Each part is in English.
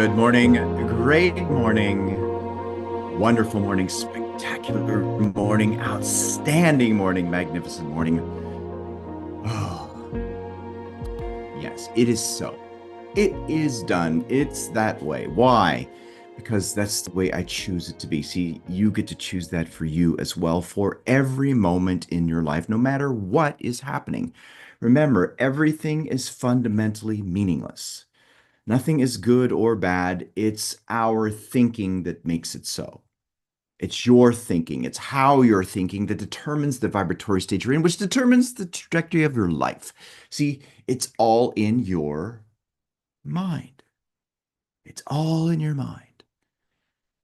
Good morning, great morning, wonderful morning, spectacular morning, outstanding morning, magnificent morning. Oh, yes, it is so. It is done. It's that way. Why? Because that's the way I choose it to be. See, you get to choose that for you as well for every moment in your life, no matter what is happening. Remember, everything is fundamentally meaningless. Nothing is good or bad. It's our thinking that makes it so. It's your thinking. It's how you're thinking that determines the vibratory state you're in, which determines the trajectory of your life. See, it's all in your mind. It's all in your mind.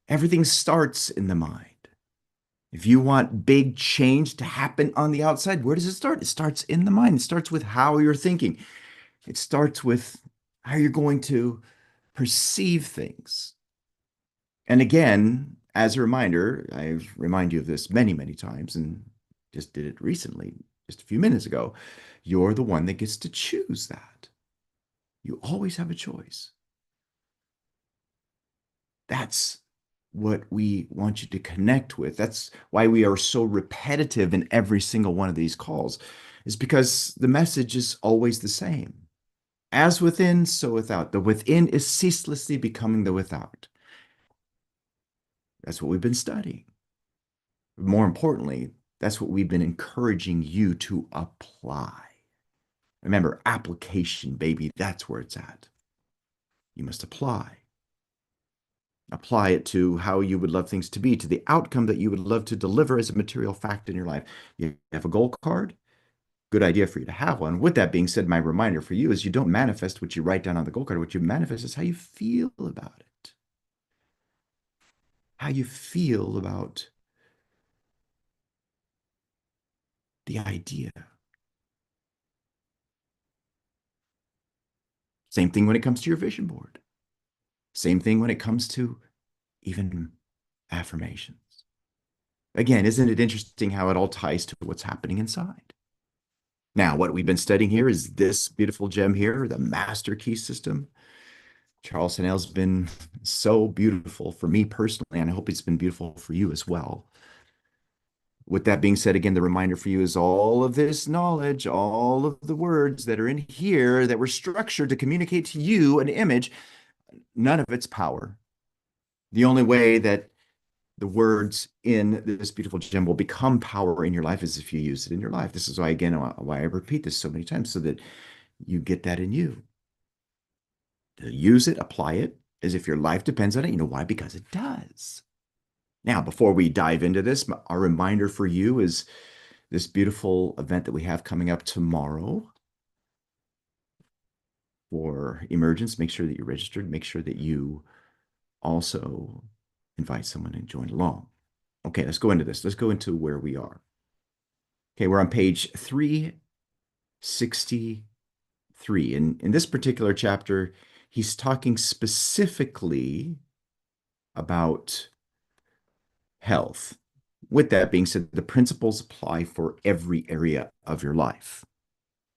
Everything starts in the mind. If you want big change to happen on the outside, where does it start? It starts in the mind. It starts with how you're thinking. It starts with how you're going to perceive things. And again, as a reminder, I remind you of this many, many times and just did it recently, just a few minutes ago. You're the one that gets to choose that. You always have a choice. That's what we want you to connect with. That's why we are so repetitive in every single one of these calls, is because the message is always the same. As within, so without. The within is ceaselessly becoming the without. That's what we've been studying. More importantly, that's what we've been encouraging you to apply. Remember, application, baby, that's where it's at. You must apply. Apply it to how you would love things to be, to the outcome that you would love to deliver as a material fact in your life. You have a goal card? Good idea for you to have one. With that being said, my reminder for you is you don't manifest what you write down on the goal card. What you manifest is how you feel about it, how you feel about the idea. Same thing when it comes to your vision board. Same thing when it comes to even affirmations. Again, isn't it interesting how it all ties to what's happening inside? Now, what we've been studying here is this beautiful gem here, the master key system. Charles Haanel's been so beautiful for me personally, and I hope it's been beautiful for you as well. With that being said, again, the reminder for you is all of this knowledge, all of the words that are in here that were structured to communicate to you an image, none of its power. The only way that the words in this beautiful gem will become power in your life is if you use it in your life. This is why, again, why I repeat this so many times, so that you get that in you. To use it, apply it as if your life depends on it. You know why? Because it does. Now, before we dive into this, our reminder for you is this beautiful event that we have coming up tomorrow for Emergence. Make sure that you're registered. Make sure that you also invite someone and join along. Okay, let's go into this. Let's go into where we are. Okay, we're on page 363. And in this particular chapter, he's talking specifically about health. With that being said, the principles apply for every area of your life.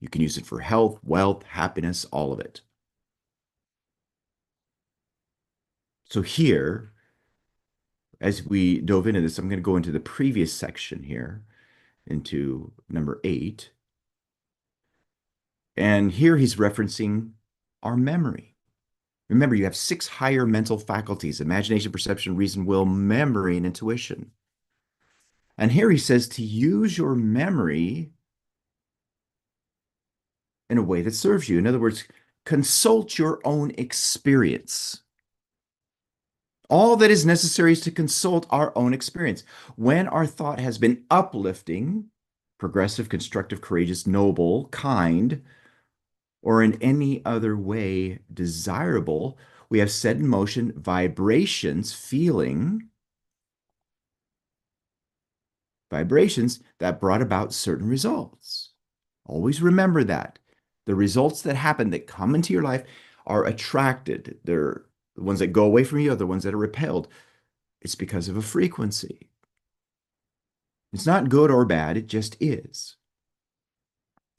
You can use it for health, wealth, happiness, all of it. So here, as we dove into this, I'm going to go into the previous section here, into number 8. And here he's referencing our memory. Remember, you have 6 higher mental faculties: imagination, perception, reason, will, memory, and intuition. And here he says to use your memory in a way that serves you. In other words, consult your own experience. All that is necessary is to consult our own experience. When our thought has been uplifting, progressive, constructive, courageous, noble, kind, or in any other way desirable, we have set in motion vibrations, vibrations that brought about certain results. Always remember that. The results that happen, that come into your life, are attracted. They're the ones that go away from you, are the ones that are repelled. It's because of a frequency. It's not good or bad, it just is.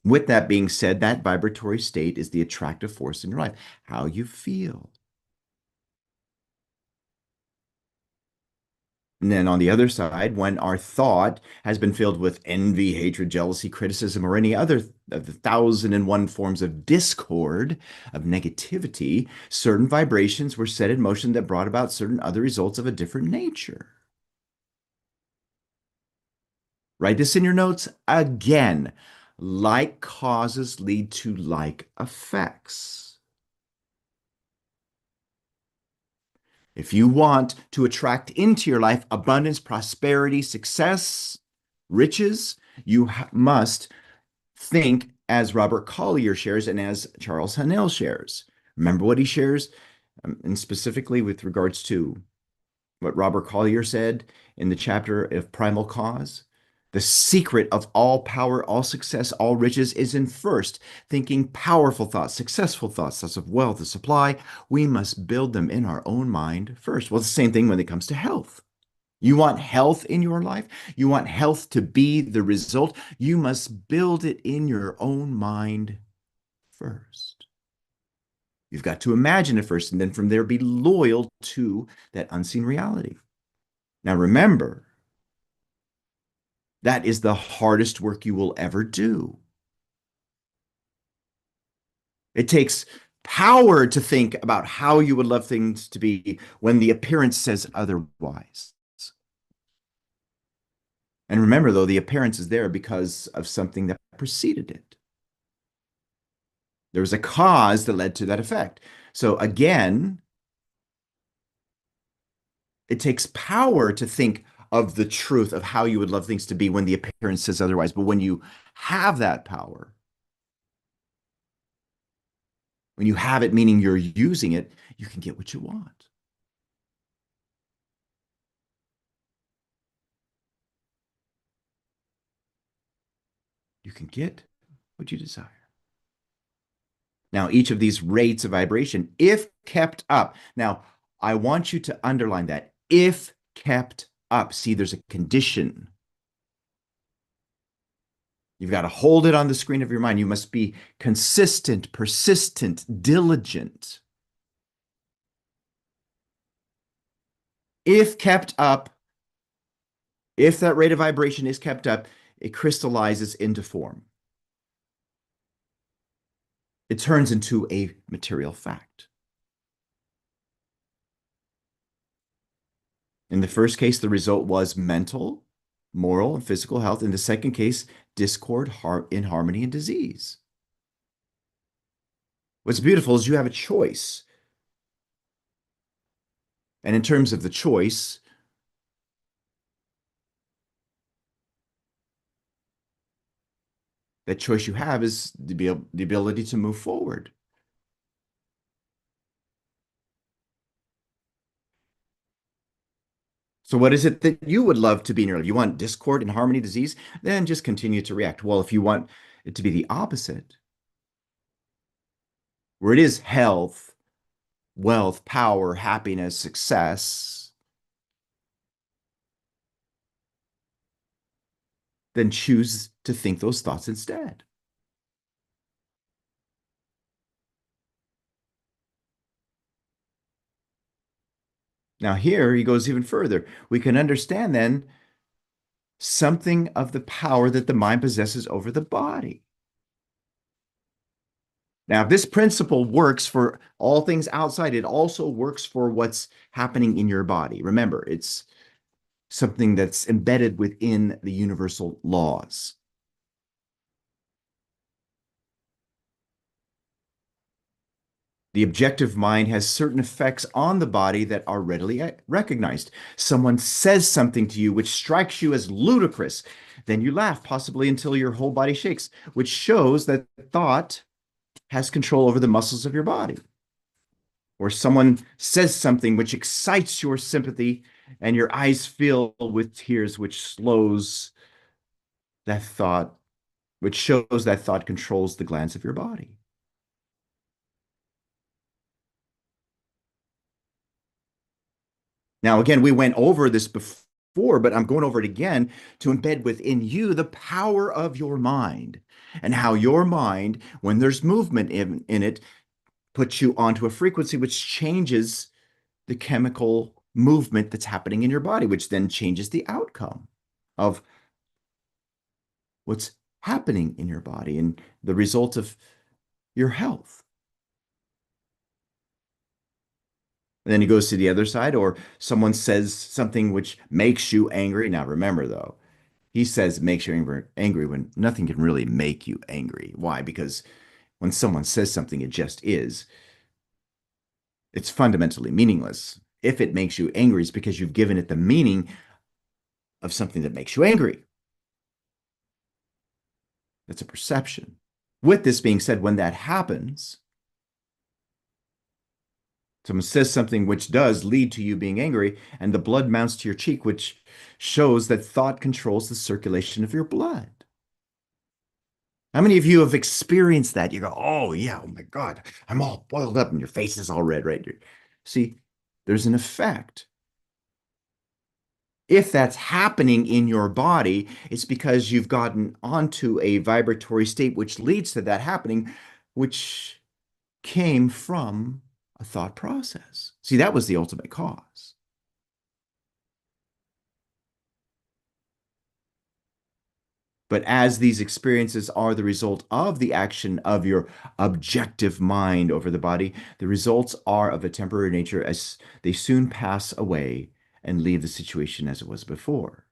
With that being said, that vibratory state is the attractive force in your life, how you feel. And then on the other side, when our thought has been filled with envy, hatred, jealousy, criticism, or any other of the 1,001 forms of discord, of negativity, certain vibrations were set in motion that brought about certain other results of a different nature. Write this in your notes again. Like causes lead to like effects. If you want to attract into your life abundance, prosperity, success, riches, you must think as Robert Collier shares and as Charles Haanel shares. Remember what he shares? And specifically with regards to what Robert Collier said in the chapter of Primal Cause? The secret of all power, all success, all riches is in first thinking powerful thoughts, successful thoughts, thoughts of wealth, the supply. We must build them in our own mind first. Well, it's the same thing when it comes to health. You want health in your life? You want health to be the result? You must build it in your own mind first. You've got to imagine it first, and then from there be loyal to that unseen reality. Now, remember, that is the hardest work you will ever do. It takes power to think about how you would love things to be when the appearance says otherwise. And remember, though, the appearance is there because of something that preceded it. There was a cause that led to that effect. So again, it takes power to think of the truth of how you would love things to be when the appearance says otherwise. But when you have that power, when you have it, meaning you're using it, you can get what you want. You can get what you desire. Now, each of these rates of vibration, if kept up, now I want you to underline that. If kept up, see, there's a condition. You've got to hold it on the screen of your mind. You must be consistent, persistent, diligent. If kept up, if that rate of vibration is kept up, it crystallizes into form. It turns into a material fact. In the first case, the result was mental, moral, and physical health. In the second case, discord, inharmony, and disease. What's beautiful is you have a choice. And in terms of the choice, that choice you have is the ability to move forward. So what is it that you would love to be in your life? You want discord and harmony, disease? Then just continue to react. Well, if you want it to be the opposite, where it is health, wealth, power, happiness, success, then choose to think those thoughts instead. Now, here he goes even further. We can understand then something of the power that the mind possesses over the body. Now, if this principle works for all things outside, it also works for what's happening in your body. Remember, it's something that's embedded within the universal laws. The objective mind has certain effects on the body that are readily recognized. Someone says something to you which strikes you as ludicrous. Then you laugh, possibly until your whole body shakes, which shows that thought has control over the muscles of your body. Or someone says something which excites your sympathy and your eyes fill with tears, which slows that thought, which shows that thought controls the glands of your body. Now, again, we went over this before, but I'm going over it again to embed within you the power of your mind and how your mind, when there's movement in it, puts you onto a frequency which changes the chemical movement that's happening in your body, which then changes the outcome of what's happening in your body and the result of your health. And then he goes to the other side, or someone says something which makes you angry. Now, remember, though, he says it makes you angry when nothing can really make you angry. Why? Because when someone says something, it just is. It's fundamentally meaningless. If it makes you angry, it's because you've given it the meaning of something that makes you angry. That's a perception. With this being said, when that happens, someone says something which does lead to you being angry, and the blood mounts to your cheek, which shows that thought controls the circulation of your blood. How many of you have experienced that? You go, oh, yeah, oh my God, I'm all boiled up and your face is all red, right? See, there's an effect. If that's happening in your body, it's because you've gotten onto a vibratory state which leads to that happening, which came from a thought process. See, that was the ultimate cause. But as these experiences are the result of the action of your objective mind over the body, the results are of a temporary nature as they soon pass away and leave the situation as it was before.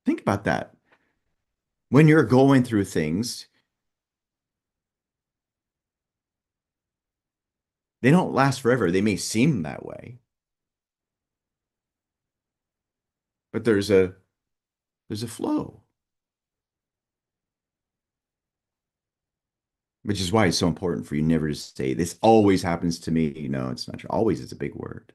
Think about that. When you're going through things, they don't last forever. They may seem that way, but there's a flow, which is why it's so important for you never to say this always happens to me. You know, it's not true. Always is a big word.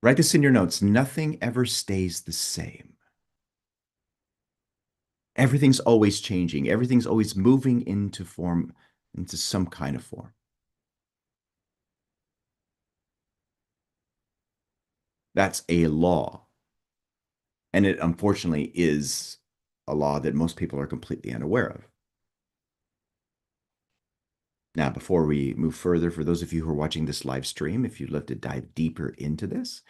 Write this in your notes. Nothing ever stays the same. Everything's always changing. Everything's always moving into form, into some kind of form. That's a law. And it unfortunately is a law that most people are completely unaware of. Now, before we move further, for those of you who are watching this live stream, if you'd love to dive deeper into this,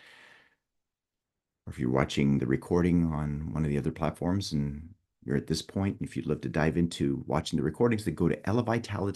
or if you're watching the recording on one of the other platforms and you're at this point, if you'd love to dive into watching the recordings, then go to Elevitality.